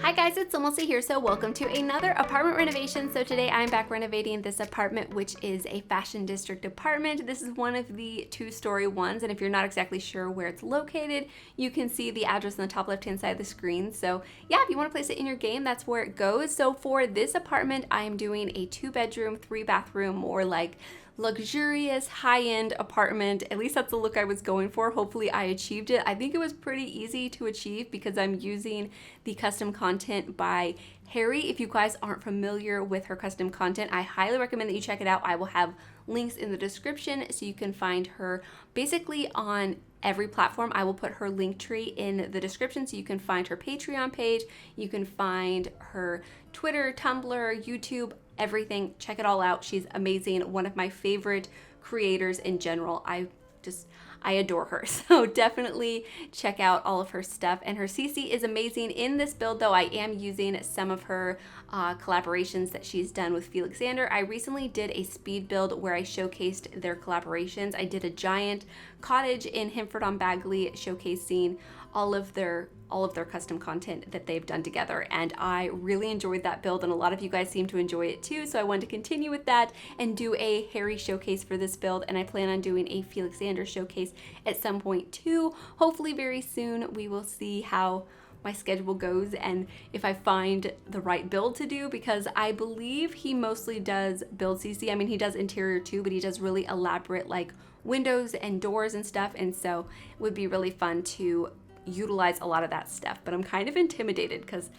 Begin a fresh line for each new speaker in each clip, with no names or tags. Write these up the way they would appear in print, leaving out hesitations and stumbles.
Hi guys, it's SimLicy here, so welcome to another apartment renovation. So today I'm back renovating this apartment, which is a fashion district apartment. This is one of the two-story ones, and if you're not exactly sure where it's located, you can see the address on the top left-hand side of the screen. So yeah, if you want to place it in your game, that's where it goes. So for this apartment, I am doing a 2-bedroom, 3-bathroom, more like luxurious high-end apartment. At least that's the look I was going for. Hopefully I achieved it. I think it was pretty easy to achieve because I'm using the custom content by Harry. If you guys aren't familiar with her custom content, I highly recommend that you check it out. I will have links in the description so you can find her basically on every platform. I will put her link tree in the description so you can find her Patreon page, you can find her Twitter, Tumblr, YouTube, everything. Check it all out. She's amazing. One of my favorite creators in general. I adore her. So definitely check out all of her stuff. And her CC is amazing. In this build though, I am using some of her collaborations that she's done with Felixander. I recently did a speed build where I showcased their collaborations. I did a giant cottage in Himford-on-Bagley showcasing all of their custom content that they've done together, and I really enjoyed that build, and a lot of you guys seem to enjoy it too, so I wanted to continue with that and do a Harry showcase for this build, and I plan on doing a Felixander showcase at some point too. Hopefully very soon. We will see how my schedule goes and if I find the right build to do, because I believe he mostly does build CC. I mean, he does interior too, but he does really elaborate like windows and doors and stuff, and so it would be really fun to utilize a lot of that stuff, but I'm kind of intimidated because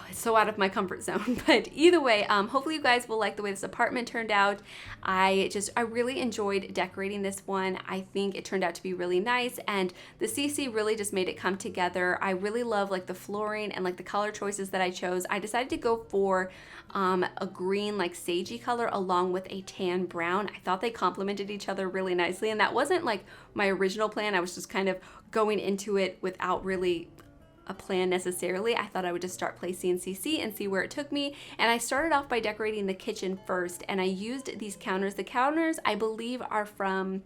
it's so out of my comfort zone. But either way, hopefully you guys will like the way this apartment turned out. I really enjoyed decorating this one. I think it turned out to be really nice, and the CC really just made it come together. I really love like the flooring and like the color choices that I chose. I decided to go for a green like sagey color along with a tan brown. I thought they complemented each other really nicely, and that wasn't like my original plan. I was just kind of going into it without really a plan necessarily. I thought I would just start placing CC and see where it took me. And I started off by decorating the kitchen first, and I used these counters. The counters, I believe, are from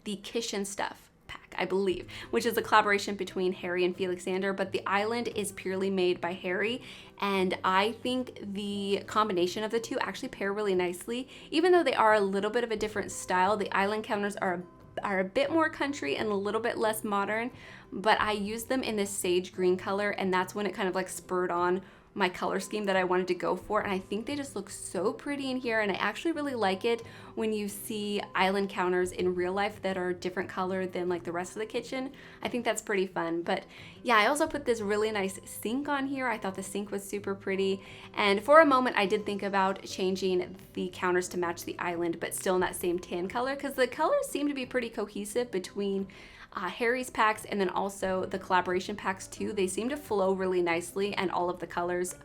the Kitchen Stuff pack, I believe, which is a collaboration between Harry and Felixander, but the island is purely made by Harry. And I think the combination of the two actually pair really nicely. Even though they are a little bit of a different style, the island counters are a bit more country and a little bit less modern, but I used them in this sage green color, and that's when it kind of like spurred on my color scheme that I wanted to go for, and I think they just look so pretty in here, and I actually really like it when you see island counters in real life that are different color than like the rest of the kitchen. I think that's pretty fun. But yeah, I also put this really nice sink on here. I thought the sink was super pretty, and for a moment I did think about changing the counters to match the island, but still in that same tan color, because the colors seem to be pretty cohesive between Harry's packs and then also the collaboration packs too. They seem to flow really nicely, and all of the colors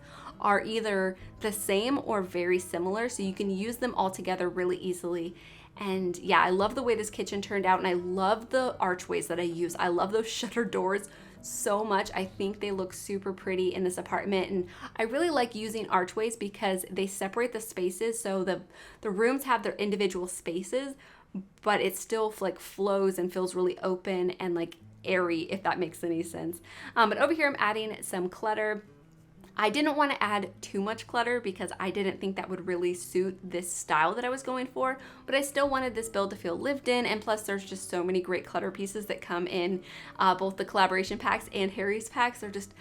are either the same or very similar, so you can use them all together really easily. And yeah, I love the way this kitchen turned out, and I love the archways that I use. I love those shutter doors so much. I think they look super pretty in this apartment, and I really like using archways because they separate the spaces, so the rooms have their individual spaces, but it still like flows and feels really open and like airy, if that makes any sense. But over here I'm adding some clutter. I didn't want to add too much clutter because I didn't think that would really suit this style that I was going for, but I still wanted this build to feel lived in, and plus there's just so many great clutter pieces that come in both the collaboration packs and Harry's packs. They're just,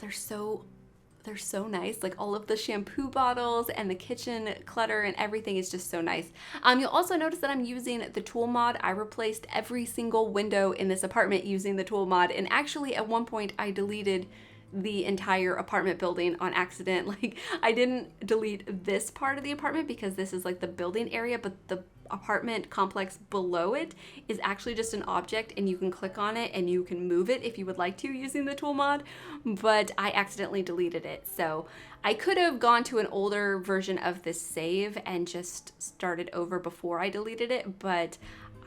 they're so nice. Like all of the shampoo bottles and the kitchen clutter and everything is just so nice. You'll also notice that I'm using the tool mod. I replaced every single window in this apartment using the tool mod, and actually at one point I deleted the entire apartment building on accident. Like I didn't delete this part of the apartment because this is like the building area, but the apartment complex below it is actually just an object, and you can click on it and you can move it if you would like to using the tool mod, but I accidentally deleted it. So I could have gone to an older version of this save and just started over before I deleted it, but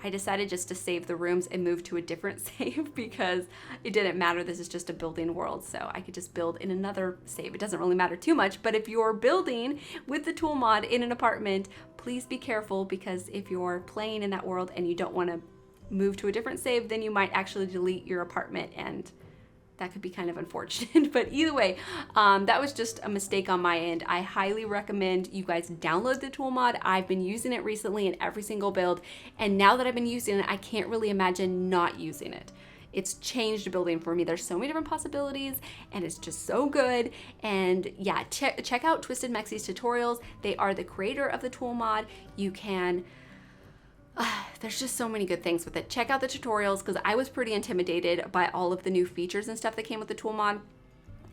I decided just to save the rooms and move to a different save because it didn't matter. This is just a building world, so I could just build in another save. It doesn't really matter too much, but if you're building with the tool mod in an apartment, please be careful, because if you're playing in that world and you don't want to move to a different save, then you might actually delete your apartment, and that could be kind of unfortunate. But either way, that was just a mistake on my end. I highly recommend you guys download the tool mod. I've been using it recently in every single build, and now that I've been using it, I can't really imagine not using it. It's changed building for me. There's so many different possibilities, and it's just so good. And yeah, check out Twisted Mexie's tutorials. They are the creator of the tool mod. You can there's just so many good things with it. Check out the tutorials, because I was pretty intimidated by all of the new features and stuff that came with the tool mod,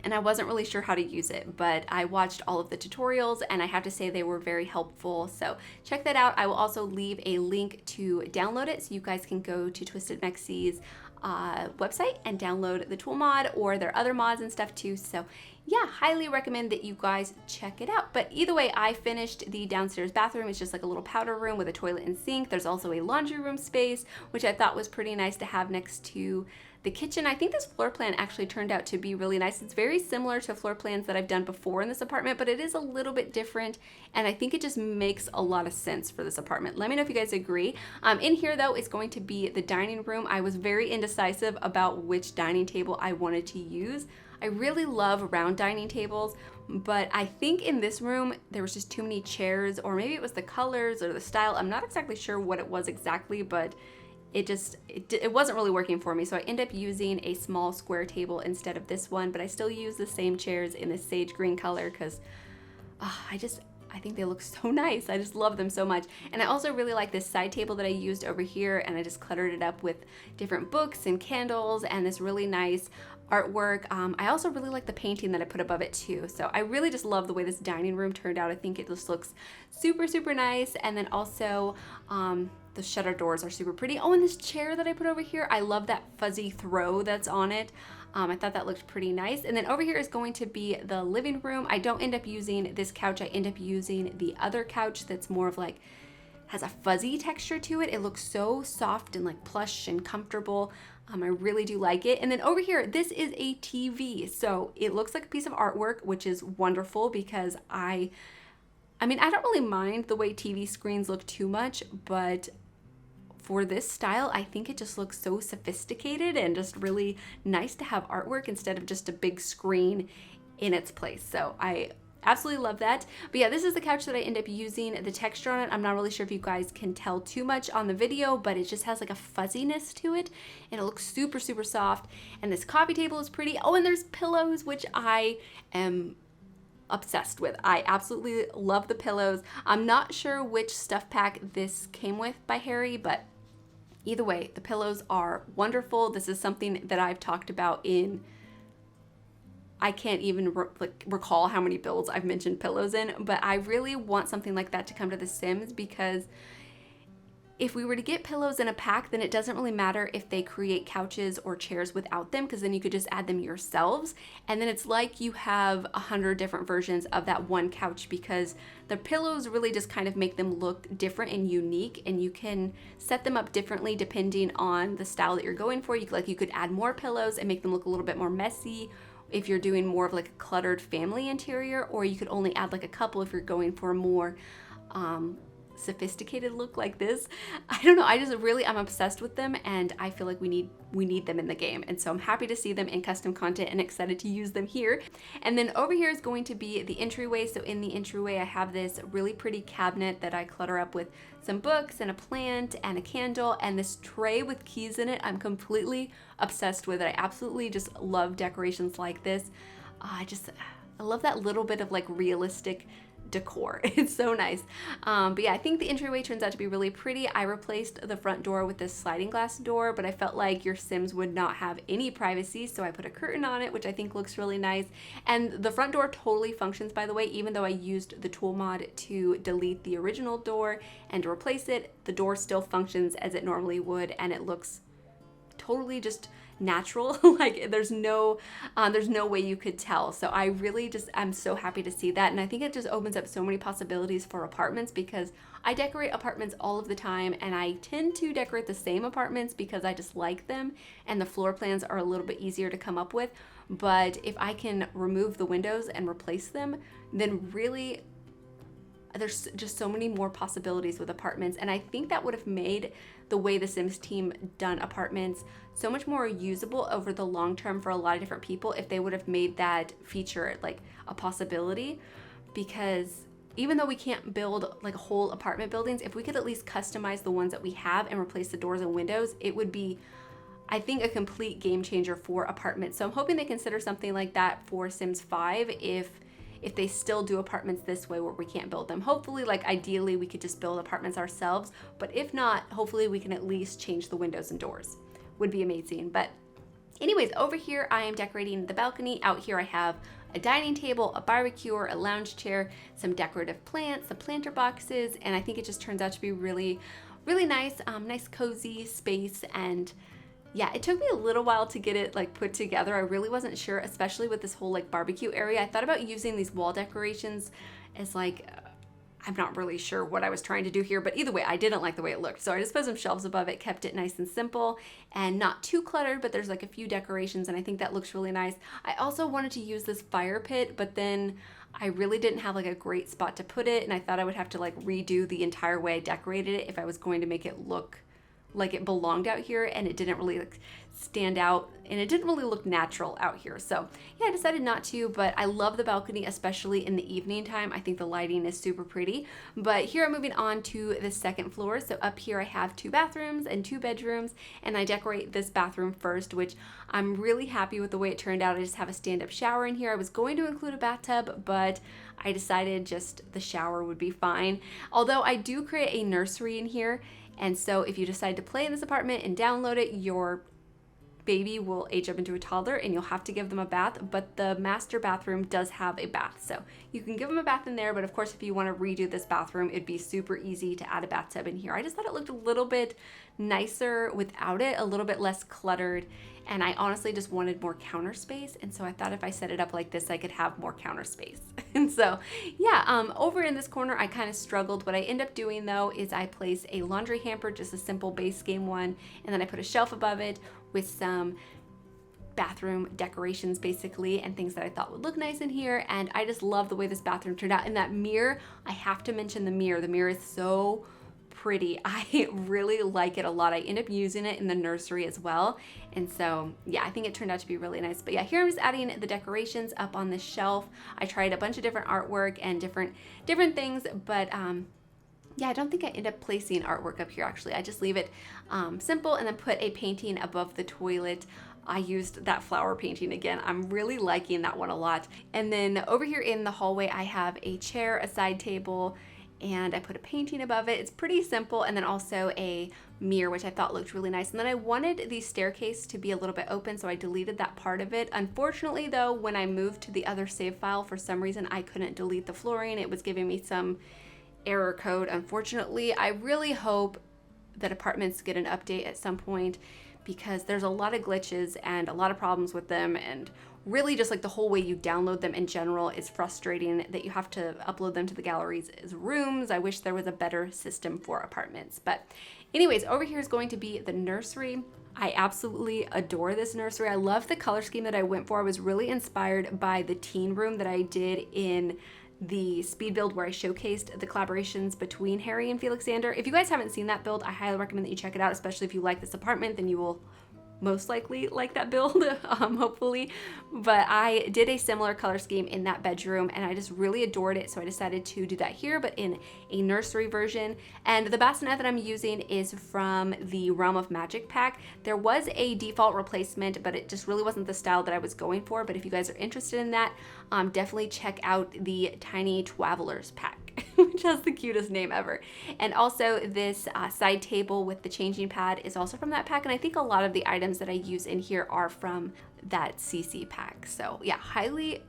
and I wasn't really sure how to use it, but I watched all of the tutorials and I have to say they were very helpful. So check that out. I will also leave a link to download it, so you guys can go to Twisted Mexie's website and download the tool mod or their other mods and stuff too. So yeah, highly recommend that you guys check it out. But either way, I finished the downstairs bathroom. It's just like a little powder room with a toilet and sink. There's also a laundry room space, which I thought was pretty nice to have next to the kitchen. I think this floor plan actually turned out to be really nice. It's very similar to floor plans that I've done before in this apartment, but it is a little bit different, and I think it just makes a lot of sense for this apartment. Let me know if you guys agree. In here though is going to be the dining room. I was very indecisive about which dining table I wanted to use. I really love round dining tables, but I think in this room there was just too many chairs, or maybe it was the colors or the style. I'm not exactly sure what it was exactly, but it wasn't really working for me. So I ended up using a small square table instead of this one, but I still use the same chairs in the sage green color because I think they look so nice. I just love them so much. And I also really like this side table that I used over here, and I just cluttered it up with different books and candles and this really nice artwork. I also really like the painting that I put above it too. So I really just love the way this dining room turned out. I think it just looks super, super nice. And then also the shutter doors are super pretty. Oh, and this chair that I put over here, I love that fuzzy throw that's on it. I thought that looked pretty nice. And then over here is going to be the living room. I don't end up using this couch. I end up using the other couch that's more of like, has a fuzzy texture to it. It looks so soft and like plush and comfortable. I really do like it. And then over here, this is a TV. So it looks like a piece of artwork, which is wonderful because I mean, I don't really mind the way TV screens look too much, but for this style, I think it just looks so sophisticated and just really nice to have artwork instead of just a big screen in its place. So I absolutely love that. But yeah, this is the couch that I end up using. The texture on it, I'm not really sure if you guys can tell too much on the video, but it just has like a fuzziness to it, and it looks super, super soft. And this coffee table is pretty. Oh, and there's pillows, which I am obsessed with. I absolutely love the pillows. I'm not sure which stuff pack this came with by Harry, but either way, the pillows are wonderful. This is something that I've talked about in, I can't even recall how many builds I've mentioned pillows in, but I really want something like that to come to The Sims, because if we were to get pillows in a pack, then it doesn't really matter if they create couches or chairs without them, because then you could just add them yourselves. And then it's like you have 100 different versions of that one couch, because the pillows really just kind of make them look different and unique, and you can set them up differently depending on the style that you're going for. You could add more pillows and make them look a little bit more messy if you're doing more of like a cluttered family interior, or you could only add like a couple if you're going for a more sophisticated look like this. I don't know, I'm obsessed with them, and I feel like we need them in the game, and so I'm happy to see them in custom content and excited to use them here. And then over here is going to be the entryway. So in the entryway, I have this really pretty cabinet that I clutter up with some books and a plant and a candle and this tray with keys in it. I'm completely obsessed with it. I absolutely just love decorations like this. I love that little bit of like realistic decor. It's so nice. But yeah, I think the entryway turns out to be really pretty. I replaced the front door with this sliding glass door, but I felt like your Sims would not have any privacy, so I put a curtain on it, which I think looks really nice. And the front door totally functions, by the way. Even though I used the tool mod to delete the original door and to replace it, the door still functions as it normally would, and it looks totally just natural. Like there's no way you could tell. So I really I'm so happy to see that, and I think it just opens up so many possibilities for apartments, because I decorate apartments all of the time, and I tend to decorate the same apartments because I just like them, and the floor plans are a little bit easier to come up with. But if I can remove the windows and replace them, then really there's just so many more possibilities with apartments, and I think that would have made the way the Sims team done apartments so much more usable over the long term for a lot of different people if they would have made that feature like a possibility. Because even though we can't build like whole apartment buildings, if we could at least customize the ones that we have and replace the doors and windows, it would be, I think, a complete game changer for apartments. So I'm hoping they consider something like that for Sims 5 if they still do apartments this way where we can't build them. Hopefully, like ideally, we could just build apartments ourselves, but if not, hopefully we can at least change the windows and doors. Would be amazing. But anyways, over here I am decorating the balcony. Out here I have a dining table, a barbecue, a lounge chair, some decorative plants, some planter boxes, and I think it just turns out to be really, really nice, nice cozy space. And yeah, it took me a little while to get it like put together. I really wasn't sure, especially with this whole like barbecue area. I thought about using these wall decorations as like, I'm not really sure what I was trying to do here, but either way, I didn't like the way it looked. So I just put some shelves above it, kept it nice and simple and not too cluttered, but there's like a few decorations and I think that looks really nice. I also wanted to use this fire pit, but then I really didn't have like a great spot to put it, and I thought I would have to like redo the entire way I decorated it if I was going to make it look like it belonged out here, and it didn't really like stand out and it didn't really look natural out here. So yeah, I decided not to, but I love the balcony, especially in the evening time. I think the lighting is super pretty. But here I'm moving on to the second floor. So up here I have 2 bathrooms and 2 bedrooms, and I decorate this bathroom first, which I'm really happy with the way it turned out. I just have a stand-up shower in here. I was going to include a bathtub, but I decided just the shower would be fine. Although I do create a nursery in here, and so if you decide to play in this apartment and download it, your baby will age up into a toddler and you'll have to give them a bath, but the master bathroom does have a bath. So you can give them a bath in there, but of course if you want to redo this bathroom, it'd be super easy to add a bathtub in here. I just thought it looked a little bit nicer without it, a little bit less cluttered, and I honestly just wanted more counter space, and so I thought if I set it up like this, I could have more counter space. And so yeah, over in this corner, I kind of struggled. What I end up doing though is I place a laundry hamper, just a simple base game one, and then I put a shelf above it with some bathroom decorations basically and things that I thought would look nice in here. And I just love the way this bathroom turned out. And that mirror, I have to mention the mirror. The mirror is so pretty. I really like it a lot. I end up using it in the nursery as well. And so yeah, I think it turned out to be really nice. But yeah, here I'm just adding the decorations up on this shelf. I tried a bunch of different artwork and different things, but yeah, I don't think I end up placing artwork up here actually. I just leave it simple and then put a painting above the toilet. I used that flower painting again. I'm really liking that one a lot. And then over here in the hallway, I have a chair, a side table, and I put a painting above it. It's pretty simple. And then also a mirror, which I thought looked really nice. And then I wanted the staircase to be a little bit open, so I deleted that part of it. Unfortunately though, when I moved to the other save file, for some reason I couldn't delete the flooring. It was giving me some error code, unfortunately. I really hope that apartments get an update at some point, because there's a lot of glitches and a lot of problems with them, and really just like the whole way you download them in general is frustrating, that you have to upload them to the galleries as rooms. I wish there was a better system for apartments. But anyways, over here is going to be the nursery. I absolutely adore this nursery. I love the color scheme that I went for. I was really inspired by the teen room that I did in the speed build where I showcased the collaborations between Harry and Felixander. If you guys haven't seen that build, I highly recommend that you check it out, especially if you like this apartment, then you will most likely like that build, hopefully. But I did a similar color scheme in that bedroom and I just really adored it, so I decided to do that here, but in a nursery version. And the bassinet that I'm using is from the Realm of Magic pack. There was a default replacement, but it just really wasn't the style that I was going for. But if you guys are interested in that, definitely check out the Tiny Twavelers pack, which has the cutest name ever. And also this side table with the changing pad is also from that pack, and I think a lot of the items that I use in here are from that CC pack. So yeah, highly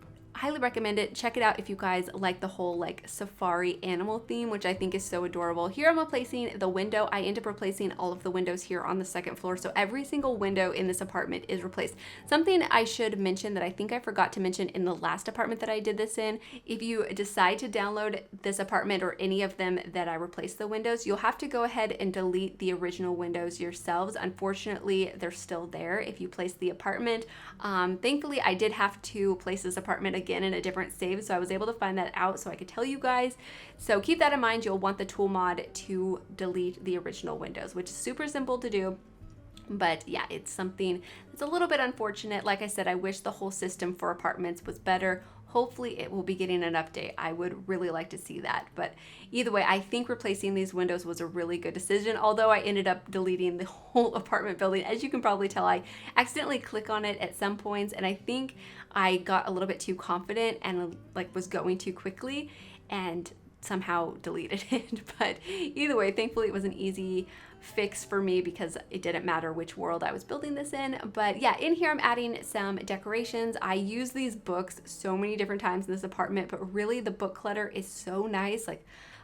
recommend it. Check it out if you guys like the whole like safari animal theme, which I think is so adorable. Here I'm replacing the window. I end up replacing all of the windows here on the second floor, so every single window in this apartment is replaced. Something I should mention that I think I forgot to mention in the last apartment that I did this in: if you decide to download this apartment or any of them that I replaced the windows, you'll have to go ahead and delete the original windows yourselves. Unfortunately, they're still there if you place the apartment. Thankfully, I did have to place this apartment again in a different save. So I was able to find that out so I could tell you guys. So keep that in mind. You'll want the tool mod to delete the original windows, which is super simple to do. But yeah, it's something that's a little bit unfortunate. Like I said, I wish the whole system for apartments was better. Hopefully it will be getting an update. I would really like to see that. But either way, I think replacing these windows was a really good decision, although I ended up deleting the whole apartment building. As you can probably tell, I accidentally click on it at some points, and I think I got a little bit too confident and like was going too quickly and somehow deleted it. But either way, thankfully it was an easy fix for me because it didn't matter which world I was building this in. But yeah, in here I'm adding some decorations. I use these books so many different times in this apartment, but really the book clutter is so nice.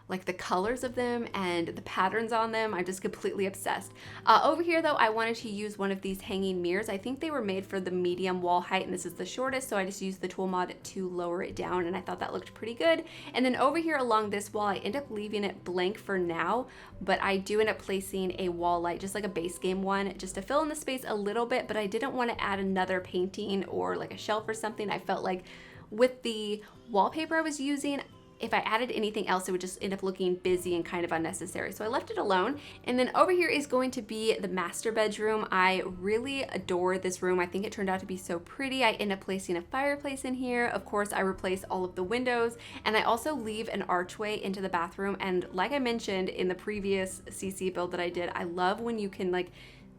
Like the colors of them and the patterns on them, I'm just completely obsessed. Over here though, I wanted to use one of these hanging mirrors. I think they were made for the medium wall height, and this is the shortest, so I just used the tool mod to lower it down, and I thought that looked pretty good. And then over here along this wall, I end up leaving it blank for now, but I do end up placing a wall light, just like a base game one, just to fill in the space a little bit, but I didn't want to add another painting or like a shelf or something. I felt like with the wallpaper I was using, if I added anything else, it would just end up looking busy and kind of unnecessary. So I left it alone. And then over here is going to be the master bedroom. I really adore this room. I think it turned out to be so pretty. I end up placing a fireplace in here. Of course, I replace all of the windows, and I also leave an archway into the bathroom. And like I mentioned in the previous CC build that I did, I love when you can like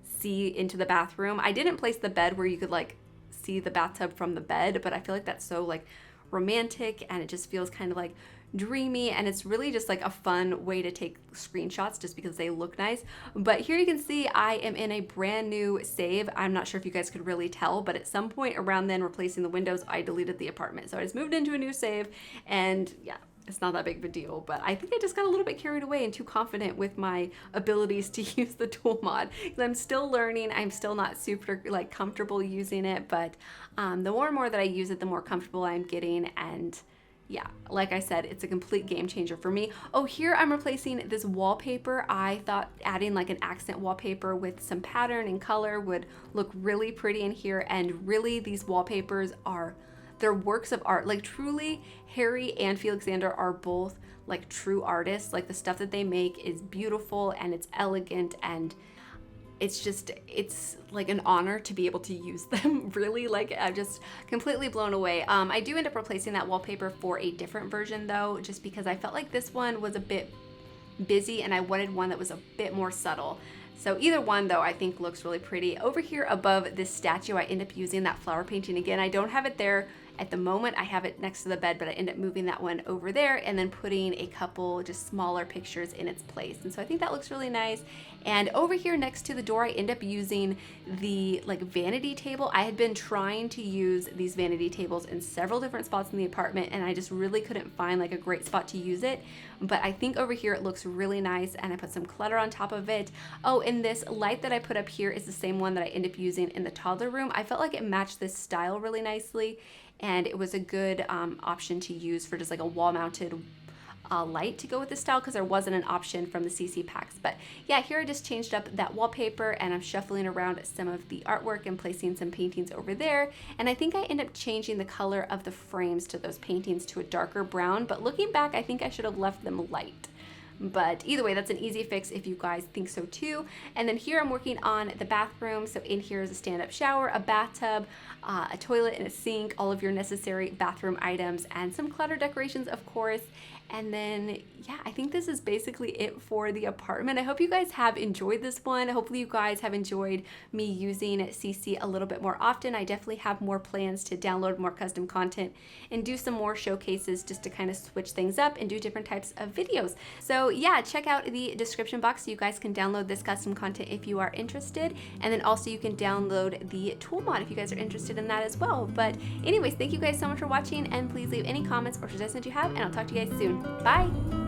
see into the bathroom. I didn't place the bed where you could like see the bathtub from the bed, but I feel like that's so like romantic, and it just feels kind of like dreamy, and it's really just like a fun way to take screenshots just because they look nice. But here you can see I am in a brand new save. I'm not sure if you guys could really tell, but at some point around then, replacing the windows, I deleted the apartment. So I just moved into a new save, and yeah, it's not that big of a deal, but I think I just got a little bit carried away and too confident with my abilities to use the tool mod, because I'm still learning. I'm still not super like comfortable using it, but the more and more that I use it, the more comfortable I'm getting. And yeah, like I said, it's a complete game changer for me. Oh, here I'm replacing this wallpaper. I thought adding like an accent wallpaper with some pattern and color would look really pretty in here, and really these wallpapers they're works of art. Like truly, Harry and Felixander are both like true artists. Like the stuff that they make is beautiful and it's elegant, and it's like an honor to be able to use them. Really, like I'm just completely blown away. I do end up replacing that wallpaper for a different version though, just because I felt like this one was a bit busy and I wanted one that was a bit more subtle. So either one though I think looks really pretty. Over here above this statue, I end up using that flower painting again. I don't have it there at the moment. I have it next to the bed, but I end up moving that one over there and then putting a couple just smaller pictures in its place. And so I think that looks really nice. And over here next to the door, I end up using the like vanity table. I had been trying to use these vanity tables in several different spots in the apartment, and I just really couldn't find like a great spot to use it. But I think over here it looks really nice, and I put some clutter on top of it. Oh, and this light that I put up here is the same one that I end up using in the toddler room. I felt like it matched this style really nicely, and it was a good option to use for just like a wall-mounted light to go with this style, because there wasn't an option from the CC packs. But yeah, here I just changed up that wallpaper, and I'm shuffling around some of the artwork and placing some paintings over there. And I think I end up changing the color of the frames to those paintings to a darker brown, but looking back, I think I should have left them light. But either way, that's an easy fix if you guys think so too. And then here I'm working on the bathroom. So in here is a stand-up shower, a bathtub, a toilet, and a sink, all of your necessary bathroom items, and some clutter decorations, of course. And then, yeah, I think this is basically it for the apartment. I hope you guys have enjoyed this one. Hopefully you guys have enjoyed me using CC a little bit more often. I definitely have more plans to download more custom content and do some more showcases just to kind of switch things up and do different types of videos. So yeah, check out the description box so you guys can download this custom content if you are interested. And then also you can download the tool mod if you guys are interested in that as well. But anyways, thank you guys so much for watching, and please leave any comments or suggestions you have, and I'll talk to you guys soon. Bye!